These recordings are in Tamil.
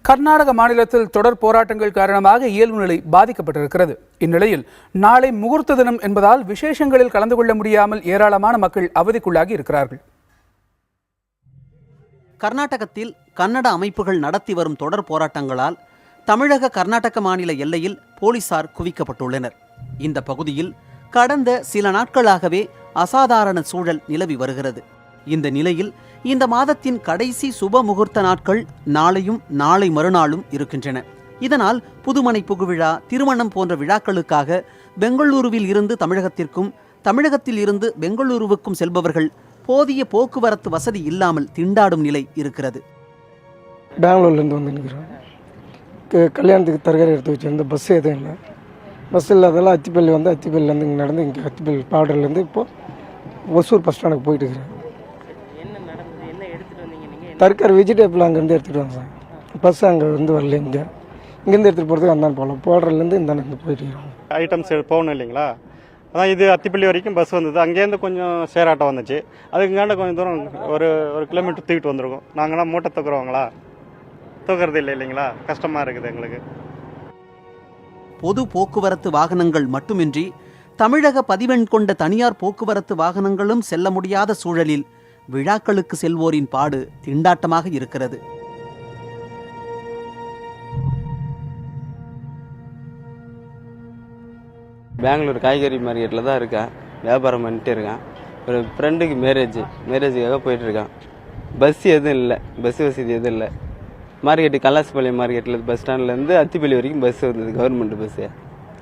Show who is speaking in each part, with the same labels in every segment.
Speaker 1: கர்நாடக மாநிலத்தில் தொடர் போராட்டங்கள் காரணமாக இயல்பு நிலை பாதிக்கப்பட்டிருக்கிறது. இந்நிலையில் நாளை முகூர்த்த தினம் என்பதால் விசேஷங்களில் கலந்து கொள்ள முடியாமல் ஏராளமான மக்கள் அவதிக்குள்ளாகி இருக்கிறார்கள்.
Speaker 2: கர்நாடகத்தில் கன்னட அமைப்புகள் நடத்தி வரும் தொடர் போராட்டங்களால் தமிழக கர்நாடக மாநில எல்லையில் போலீசார் குவிக்கப்பட்டுள்ளனர். இந்த பகுதியில் கடந்த சில நாட்களாகவே அசாதாரண சூழல் நிலவி வருகிறது. இந்த நிலையில் இந்த மாதத்தின் கடைசி சுப முகூர்த்த நாட்கள் நாளையும் நாளை மறுநாளும் இருக்கின்றன. இதனால் புதுமனை புகுவிழா, திருமணம் போன்ற விழாக்களுக்காக பெங்களூருவில் இருந்து தமிழகத்திற்கும், தமிழகத்தில் இருந்து பெங்களூருவுக்கும் செல்பவர்கள் போதிய போக்குவரத்து வசதி இல்லாமல் திண்டாடும் நிலை இருக்கிறது.
Speaker 3: பெங்களூர்லேருந்து வந்து நிற்கிறோம். கல்யாணத்துக்கு தரகரை எடுத்து வச்சிருந்த பஸ் எதுவும் இல்லை. பஸ் இல்லாதெல்லாம் அத்திப்பள்ளி வந்து அத்திப்பள்ளிலேருந்து இங்கே நடந்து இங்கே அத்திப்பள்ளி பார்டர்லேருந்து இப்போது ஒசூர் பஸ் ஸ்டாண்டுக்கு போயிட்டு இருக்கிறேன். தற்கரை வெஜிடபிள் அங்கேருந்து எடுத்துகிட்டு வாங்க சார். பஸ் அங்கே வந்து வரல. இங்கேருந்து எடுத்துகிட்டு போகிறதுக்கு அந்தாண்டு போகலாம். பார்டர்லேருந்து இந்த போயிட்டு இருக்கிறோம்.
Speaker 4: ஐட்டம்ஸ் போகணும் இல்லைங்களா? அதான் இது அத்திப்பள்ளி வரைக்கும் பஸ் வந்தது. அங்கேருந்து கொஞ்சம் ஷேர் ஆட்டோ வந்துச்சு. அதுக்குங்காண்ட கொஞ்சம் தூரம் ஒரு கிலோமீட்டர் தூக்கிட்டு வந்துருக்கோம். நாங்களாம் மூட்டை தூக்குறவங்களா? தூக்குறது இல்லை இல்லைங்களா? கஷ்டமாக இருக்குது எங்களுக்கு.
Speaker 2: பொது போக்குவரத்து வாகனங்கள் மட்டுமின்றி தமிழக பதிவெண் கொண்ட தனியார் போக்குவரத்து வாகனங்களும் செல்ல முடியாத சூழலில் விழாக்களுக்கு செல்வோரின் பாடு திண்டாட்டமாக இருக்கிறது.
Speaker 5: பெங்களூர் காய்கறி மார்க்கெட்டில் தான் இருக்கேன். வியாபாரம் பண்ணிட்டு இருக்கேன். ஒரு ஃப்ரெண்டுக்கு மேரேஜுக்காக போயிட்டுருக்கேன். பஸ் எதுவும் இல்லை, பஸ் வசதி எதுவும் இல்லை. மார்க்கெட்டு கல்லாசிபாளையம் மார்க்கெட்டில் பஸ் ஸ்டாண்ட்லேருந்து அத்திப்பள்ளி வரைக்கும் பஸ் வந்தது, கவர்மெண்ட் பஸ்ஸு.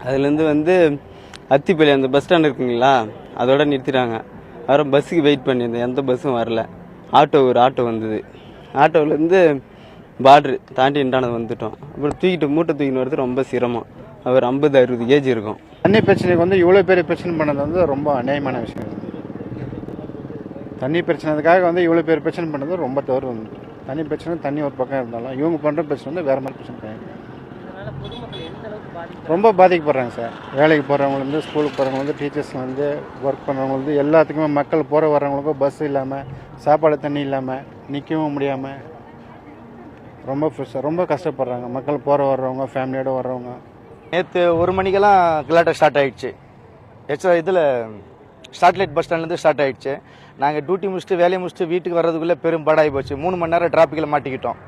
Speaker 5: அதுலேருந்து வந்து அத்திப்பள்ளி அந்த பஸ் ஸ்டாண்ட் இருக்குங்களா, அதோட நிறுத்திட்டாங்க. அப்புறம் பஸ்ஸுக்கு வெயிட் பண்ணியிருந்தேன், எந்த பஸ்ஸும் வரல. ஒரு ஆட்டோ வந்தது. ஆட்டோவிலேருந்து பார்டரு தாண்டி இண்டானது வந்துட்டோம். அப்புறம் மூட்டை தூக்கிட்டு வரது ரொம்ப சிரமம். அவர் 50-60 கேஜி இருக்கும்.
Speaker 4: தண்ணி பிரச்சனைக்கு வந்து இவ்வளோ பெரிய பிரச்சனை பண்ணது வந்து ரொம்ப அநியாயமான விஷயம். தண்ணி பிரச்சனைக்காக வந்து இவ்வளோ பேர் பிரச்சனை பண்ணது ரொம்ப தவறு. வந்து தண்ணி பிரச்சனை தண்ணி ஒரு பக்கம் இருந்தாலும் இவங்க பண்ணுற பிரச்சனை வந்து வேறு மாதிரி பிரச்சனை கிடையாது. ரொம்ப பாதிக்கப்படுறாங்க சார். வேலைக்கு போகிறவங்க, ஸ்கூலுக்கு போகிறவங்க, டீச்சர்ஸ்லேருந்து ஒர்க் பண்ணுறவங்க எல்லாத்துக்குமே, மக்கள் போகிற வர்றவங்களுக்கும் பஸ் இல்லாமல், சாப்பாடு தண்ணி இல்லாமல், நிற்கவும் முடியாமல் ரொம்ப கஷ்டப்படுறாங்க மக்கள். போகிற வர்றவங்க, ஃபேமிலியோடு வர்றவங்க.
Speaker 6: நேற்று 1 மணிக்கெல்லாம் கிளாட்டை ஸ்டார்ட் ஆகிடுச்சு. இதில் ஸ்டாட்லைட் பஸ் ஸ்டாண்ட்லேருந்து ஸ்டார்ட் ஆகிடுச்சு. நாங்கள் டியூட்டி முடிச்சுட்டு வேலையை முடிச்சுட்டு வீட்டுக்கு வர்றதுக்குள்ளே பெரும்பாடாகி போச்சு. 3 மணி நேரம் டிராஃபிக்கில் மாட்டிக்கிட்டோம்.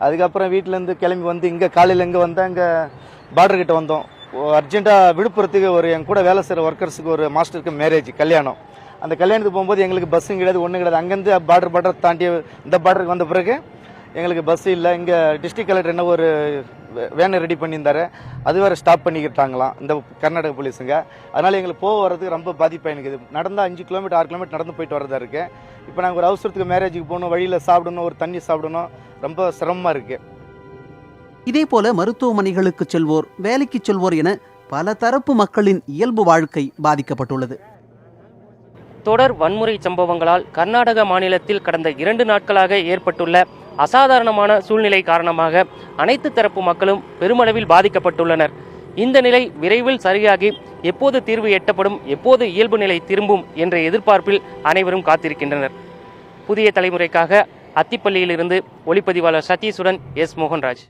Speaker 6: அதுக்கப்புறம் வீட்டிலேருந்து கிளம்பி வந்து இங்கே காலையில் இங்கே வந்தால் இங்கே பார்டர்கிட்ட வந்தோம். அர்ஜென்ட்டாக விழுப்புரத்துக்கு என் கூட வேலை செய்கிற ஒர்க்கர்ஸுக்கு ஒரு மாஸ்டருக்கு மேரேஜ், கல்யாணம். அந்த கல்யாணத்துக்கு போகும்போது எங்களுக்கு பஸ்ஸும் கிடையாது, ஒன்றும் கிடையாது. அங்கேருந்து பார்டர் தாண்டி இந்த பார்டருக்கு வந்த பிறகு எங்களுக்கு பஸ் இல்லை. இங்கே டிஸ்ட்ரிக்ட் கலெக்டர் என்ன ஒரு வேனை ரெடி பண்ணியிருந்தாரு, அது வேறு ஸ்டாப் பண்ணிக்கிட்டாங்களாம் இந்த கர்நாடக போலீஸுங்க. அதனால் எங்களுக்கு வரதுக்கு ரொம்ப பாதிப்பாக எனக்கு. நடந்தால் 5 கிலோமீட்டர் 6 கிலோமீட்டர் நடந்து போயிட்டு வரதா இருக்குது. இப்போ நாங்கள் ஒரு அவசரத்துக்கு மேரேஜுக்கு போகணும், வழியில் சாப்பிடணும், ஒரு தண்ணி சாப்பிடணும், ரொம்ப சிரமமாக இருக்குது.
Speaker 2: இதே போல மருத்துவமனைகளுக்கு செல்வோர், வேலைக்கு செல்வோர் என பல தரப்பு மக்களின் இயல்பு வாழ்க்கை பாதிக்கப்பட்டுள்ளது.
Speaker 7: தொடர் வன்முறை சம்பவங்களால் கர்நாடக மாநிலத்தில் கடந்த 2 நாட்களாக ஏற்பட்டுள்ள அசாதாரணமான சூழ்நிலை காரணமாக அனைத்து தரப்பு மக்களும் பெருமளவில் பாதிக்கப்பட்டுள்ளனர். இந்த நிலை விரைவில் சரியாகி எப்போது தீர்வு எட்டப்படும், எப்போது இயல்பு நிலை திரும்பும் என்ற எதிர்பார்ப்பில் அனைவரும் காத்திருக்கின்றனர். புதிய தலைமுறைக்காக அத்திப்பள்ளியிலிருந்து ஒளிப்பதிவாளர் சதீஷுடன் எஸ் மோகன்ராஜ்.